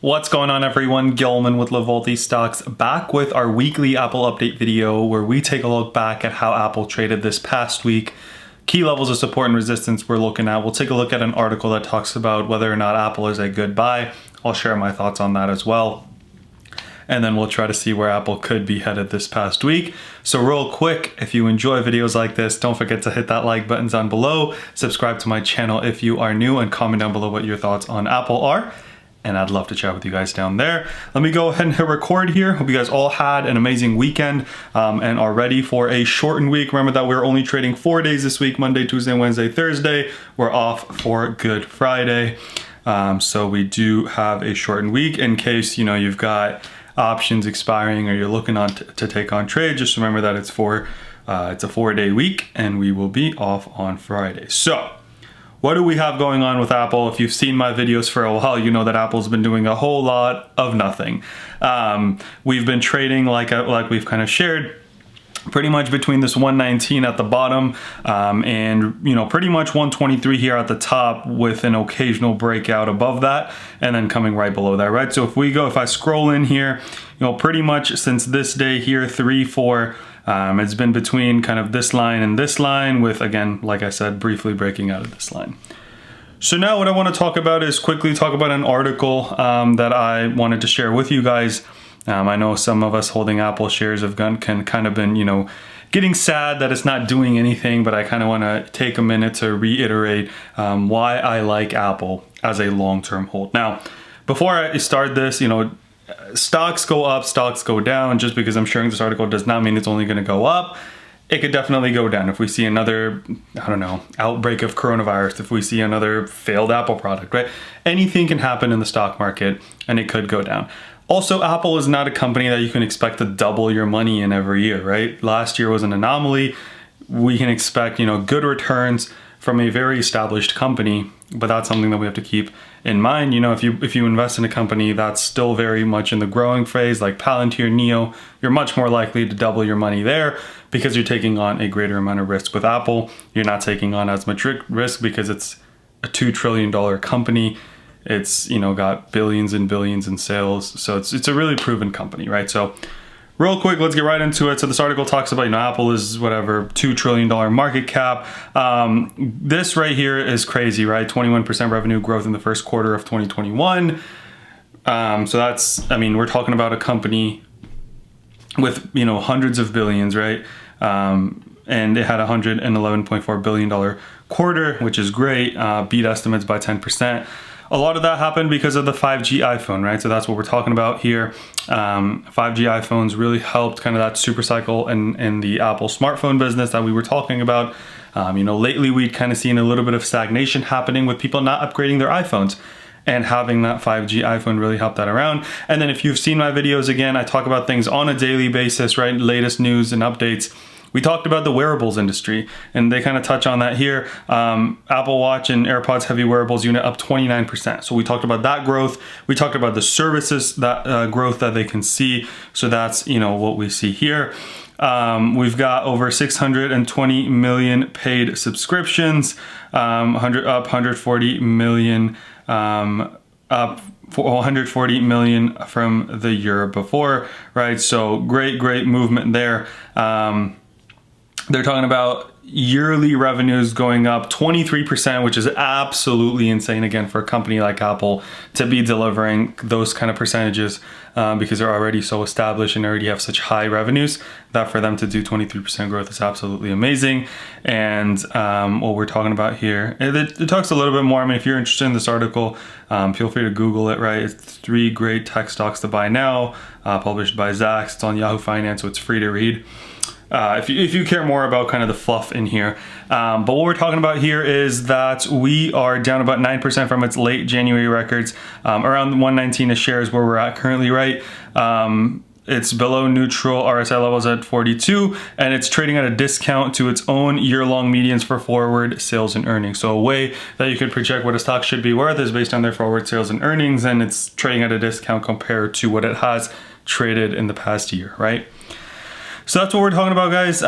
What's going on, everyone? Gilman with Wellthy Stocks, back with our weekly Apple update video where we take a look back at how Apple traded this past week, key levels of support and resistance we're looking at. We'll take a look at an article that talks about whether or not Apple is a good buy. I'll share my thoughts on that as well. And then we'll try to see where Apple could be headed this past week. So real quick, if you enjoy videos like this, don't forget to hit that like button down below, subscribe to my channel if you are new, and comment down below what your thoughts on Apple are. And I'd love to chat with you guys down there. Let me go ahead and hit record here. Hope you guys all had an amazing weekend and are ready for a shortened week. Remember that we're only trading 4 days this week, Monday, Tuesday, Wednesday, Thursday. We're off for Good Friday. So we do have a shortened week in case, you know, you've got options expiring or you're looking on to take on trade. Just remember that it's a 4-day week and we will be off on Friday. So what do we have going on with Apple? If you've seen my videos for a while, you know that Apple's been doing a whole lot of nothing. We've been trading like we've kind of shared, pretty much between this 119 at the bottom and, you know, pretty much 123 here at the top with an occasional breakout above that and then coming right below that, right? So if I scroll in here, you know, pretty much since this day here, 3, 4, it's been between kind of this line and this line with, again, like I said, briefly breaking out of this line. So now what I want to talk about is quickly talk about an article that I wanted to share with you guys. I know some of us holding Apple shares can kind of been, you know, getting sad that it's not doing anything, but I kind of want to take a minute to reiterate why I like Apple as a long-term hold. Now, before I start this, you know, stocks go up, stocks go down. Just because I'm sharing this article does not mean it's only going to go up. It could definitely go down if we see another, I don't know, outbreak of coronavirus, if we see another failed Apple product, right? Anything can happen in the stock market and it could go down. Also, Apple is not a company that you can expect to double your money in every year, right? Last year was an anomaly. We can expect, you know, good returns from a very established company, but that's something that we have to keep in mind. You know, if you invest in a company that's still very much in the growing phase, like Palantir, Neo, you're much more likely to double your money there because you're taking on a greater amount of risk. With Apple, you're not taking on as much risk because it's a $2 trillion company. It's, you know, got billions and billions in sales. So it's a really proven company, right? So real quick, let's get right into it. So this article talks about, you know, Apple is whatever, $2 trillion market cap. This right here is crazy, right? 21% revenue growth in the first quarter of 2021. So that's, I mean, we're talking about a company with, you know, hundreds of billions, right? And it had a $111.4 billion quarter, which is great. Beat estimates by 10%. A lot of that happened because of the 5G iPhone, right? So that's what we're talking about here. 5G iPhones really helped kind of that super cycle in the Apple smartphone business that we were talking about. You know, lately we'd kind of seen a little bit of stagnation happening with people not upgrading their iPhones. And having that 5G iPhone really helped that around. And then if you've seen my videos, again, I talk about things on a daily basis, right? Latest news and updates. We talked about the wearables industry, and they kind of touch on that here. Apple Watch and AirPods heavy wearables unit up 29%. So we talked about that growth. We talked about the services that growth that they can see. So that's, you know, what we see here. We've got over 620 million paid subscriptions, up 140 million, up 140 million from the year before, right? So great movement there. They're talking about yearly revenues going up 23%, which is absolutely insane, again, for a company like Apple to be delivering those kind of percentages because they're already so established and already have such high revenues that for them to do 23% growth is absolutely amazing. And what we're talking about here, it talks a little bit more. I mean, if you're interested in this article, feel free to Google it, right? It's 3 great tech stocks to buy now, published by Zacks. It's on Yahoo Finance, so it's free to read. If you care more about kind of the fluff in here. But what we're talking about here is that we are down about 9% from its late January records, around 119 a share is where we're at currently, right? It's below neutral RSI levels at 42, and it's trading at a discount to its own year-long medians for forward sales and earnings. So a way that you could project what a stock should be worth is based on their forward sales and earnings, and it's trading at a discount compared to what it has traded in the past year, right? So that's what we're talking about, guys.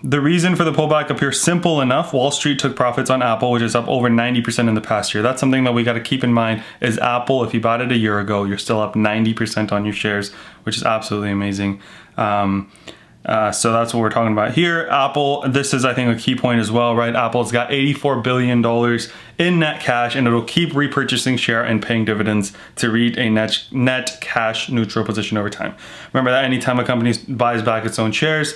the reason for the pullback appears simple enough. Wall Street took profits on Apple, which is up over 90% in the past year. That's something that we got to keep in mind is Apple, if you bought it a year ago, you're still up 90% on your shares, which is absolutely amazing. So that's what we're talking about here. Apple, this is, I think, a key point as well, right? Apple's got $84 billion in net cash, and it'll keep repurchasing share and paying dividends to reach a net cash neutral position over time. Remember that anytime a company buys back its own shares,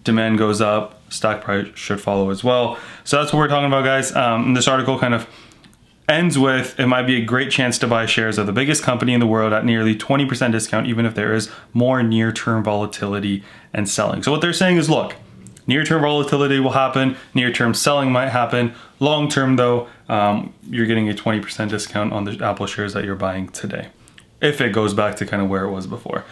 demand goes up, stock price should follow as well. So that's what we're talking about, guys. This article kind of ends with, it might be a great chance to buy shares of the biggest company in the world at nearly 20% discount, even if there is more near-term volatility and selling. So what they're saying is, look, near-term volatility will happen, near-term selling might happen. Long-term though, you're getting a 20% discount on the Apple shares that you're buying today, if it goes back to kind of where it was before.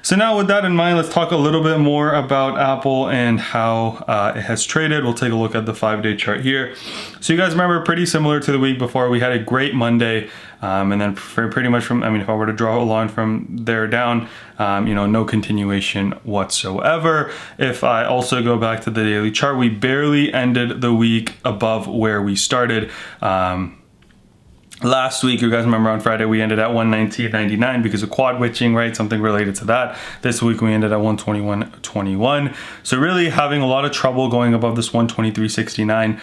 So now with that in mind, let's talk a little bit more about Apple and how it has traded. We'll take a look at the 5-day chart here. So you guys remember, pretty similar to the week before, we had a great Monday. And then pretty much from, I mean, if I were to draw a line from there down, no continuation whatsoever. If I also go back to the daily chart, we barely ended the week above where we started. Last week, you guys remember on Friday, we ended at 119.99 because of quad witching, right? Something related to that. This week, we ended at 121.21. So really having a lot of trouble going above this 123.69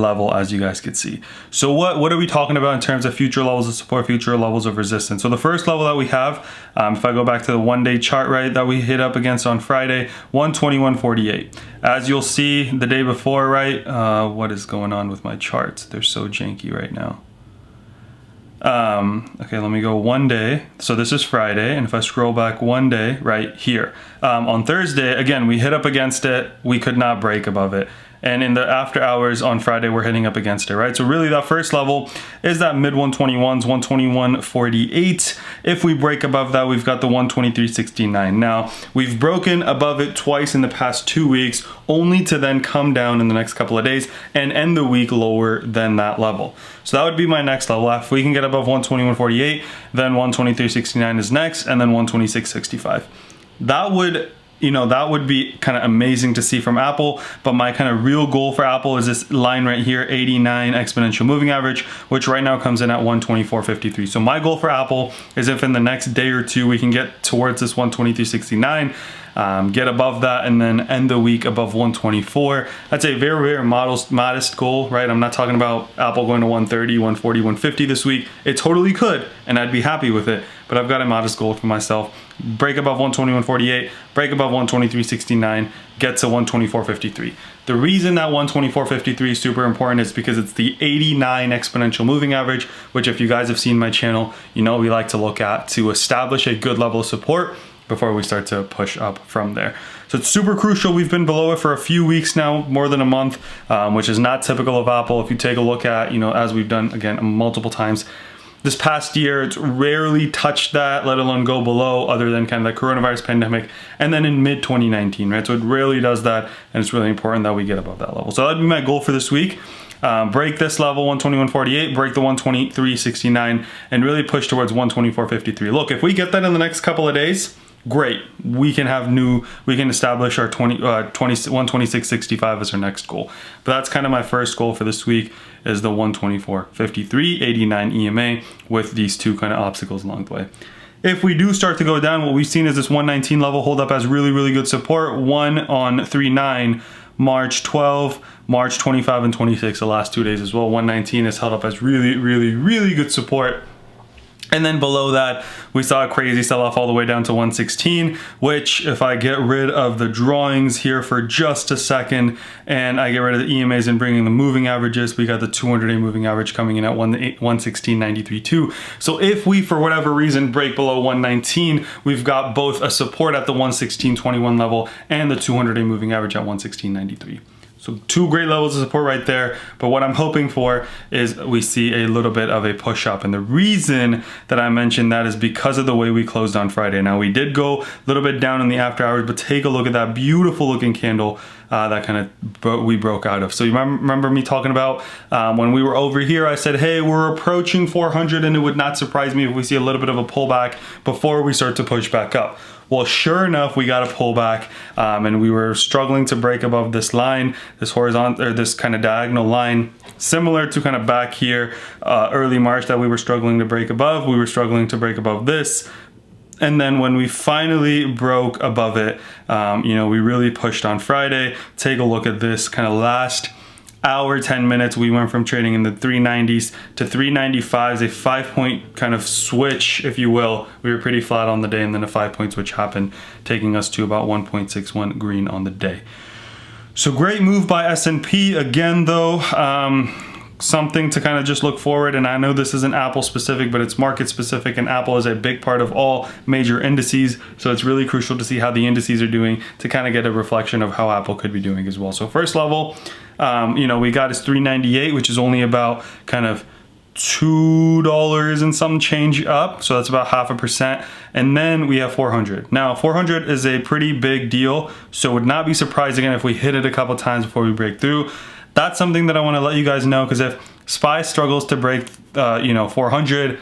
level, as you guys could see. So what are we talking about in terms of future levels of support, future levels of resistance? So the first level that we have, if I go back to the 1-day chart, right, that we hit up against on Friday, 121.48. As you'll see the day before, right, what is going on with my charts? They're so janky right now. Okay, let me go 1 day. So this is Friday, and if I scroll back 1 day, right here, on Thursday, again, we hit up against it. We could not break above it. And in the after hours on Friday, we're hitting up against it, right? So really that first level is that mid 121s, 121.48. If we break above that, we've got the 123.69. Now, we've broken above it twice in the past 2 weeks, only to then come down in the next couple of days and end the week lower than that level. So that would be my next level. If we can get above 121.48, then 123.69 is next, and then 126.65. That would be kind of amazing to see from Apple, but my kind of real goal for Apple is this line right here, 89 exponential moving average, which right now comes in at 124.53. So my goal for Apple is if in the next day or two we can get towards this 123.69, get above that, and then end the week above 124. That's a very, very modest goal, right? I'm not talking about Apple going to 130, 140, 150 this week. It totally could, and I'd be happy with it, but I've got a modest goal for myself. Break above 121.48, break above 123.69, get to 124.53. The reason that 124.53 is super important is because it's the 89 exponential moving average, which if you guys have seen my channel, we like to look at to establish a good level of support before we start to push up from there. So it's super crucial. We've been below it for a few weeks now, more than a month, which is not typical of Apple. If you take a look at, as we've done again multiple times this past year, it's rarely touched that, let alone go below, other than kind of the coronavirus pandemic, and then in mid 2019, right? So it rarely does that, and it's really important that we get above that level. So that'd be my goal for this week. Break this level, 121.48, break the 123.69, and really push towards 124.53. Look, if we get that in the next couple of days, great. We can establish our 126.65 as our next goal. But that's kind of my first goal for this week, is the 124.53, 89 EMA with these two kind of obstacles along the way. If we do start to go down, what we've seen is this 119 level hold up as really, really good support. 1 on 3.9, March 12, March 25 and 26, the last 2 days as well. 119 is held up as really, really, really good support. And then below that, we saw a crazy sell-off all the way down to 116, which if I get rid of the drawings here for just a second, and I get rid of the EMAs and bringing the moving averages, we got the 200-day moving average coming in at 116.93.2. So if we, for whatever reason, break below 119, we've got both a support at the 116.21 level and the 200-day moving average at 116.93. So two great levels of support right there, but what I'm hoping for is we see a little bit of a push up. And the reason that I mentioned that is because of the way we closed on Friday. Now we did go a little bit down in the after hours, but take a look at that beautiful looking candle that kind of we broke out of. So you remember me talking about when we were over here, I said, hey, we're approaching 400 and it would not surprise me if we see a little bit of a pullback before we start to push back up. Well, sure enough, we got a pullback, and we were struggling to break above this line, this horizontal, or this kind of diagonal line, similar to kind of back here early March that we were struggling to break above. We were struggling to break above this. And then when we finally broke above it, you know, we really pushed on Friday. Take a look at this kind of last hour, 10 minutes. We went from trading in the 390s to 395s, a 5-point kind of switch, if you will. We were pretty flat on the day, and then a 5-point switch happened, taking us to about 1.61 green on the day. So great move by S&P. Again, though, something to kind of just look forward, and I know this isn't Apple specific, but it's market specific, and Apple is a big part of all major indices, so it's really crucial to see how the indices are doing to kind of get a reflection of how Apple could be doing as well. So first level, you know, we got is 398, which is only about kind of $2 and some change up, so that's about 0.5%. And then we have 400. Now 400 is a pretty big deal, so would not be surprised again if we hit it a couple times before we break through. That's something that I want to let you guys know, because if SPY struggles to break, you know, 400,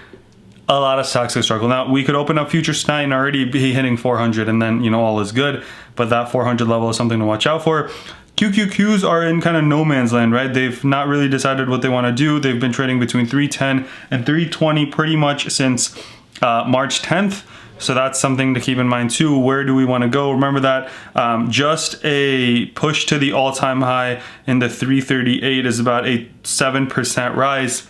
a lot of stocks could struggle. Now, we could open up futures tonight and already be hitting 400, and then, you know, all is good. But that 400 level is something to watch out for. QQQs are in kind of no man's land, right? They've not really decided what they want to do. They've been trading between 310 and 320 pretty much since March 10th. So that's something to keep in mind too. Where do we want to go? Remember that just a push to the all-time high in the 338 is about a 7% rise.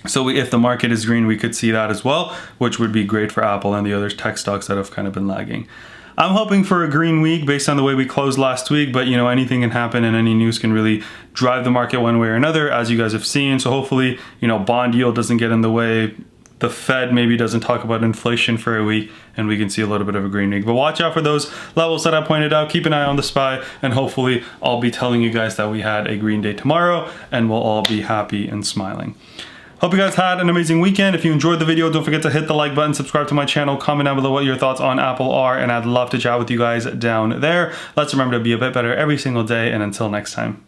So if the market is green, we could see that as well, which would be great for Apple and the other tech stocks that have kind of been lagging. I'm hoping for a green week based on the way we closed last week, but you know, anything can happen, and any news can really drive the market one way or another, as you guys have seen. So hopefully, you know, bond yield doesn't get in the way. The Fed maybe doesn't talk about inflation for a week, and we can see a little bit of a green week. But watch out for those levels that I pointed out. Keep an eye on the SPY, and hopefully I'll be telling you guys that we had a green day tomorrow, and we'll all be happy and smiling. Hope you guys had an amazing weekend. If you enjoyed the video, don't forget to hit the like button, subscribe to my channel, comment down below what your thoughts on Apple are, and I'd love to chat with you guys down there. Let's remember to be a bit better every single day, and until next time.